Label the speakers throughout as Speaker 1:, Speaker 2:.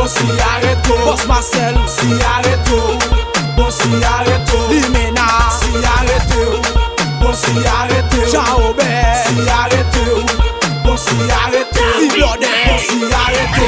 Speaker 1: bon si arrêto.
Speaker 2: Boss Marcel,
Speaker 1: si arrêto. Bon si arrêto.
Speaker 2: Limena,
Speaker 1: si arrêto. Bon si arrêto.
Speaker 2: Jean-Robert,
Speaker 1: si arrêto. Bon si arrêto.
Speaker 2: Si Blodé,
Speaker 1: bon si arrêto.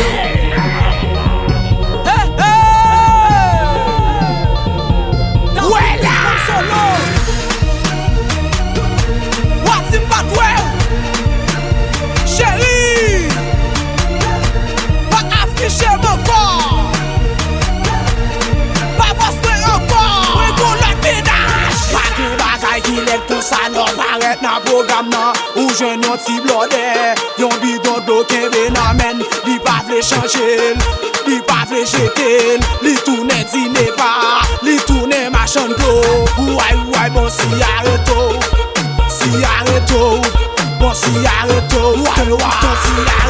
Speaker 2: Tout ça non paraît dans programme nan. Ou jeune yon ti blodé, yon bidon d'eau kembe nan men. Li pa vle changer, li pa vle jeter, li tourne dîner pas, li tourne machin d'eau. Ouai bon si arrêto, bon si arrêto, ton si arrêto.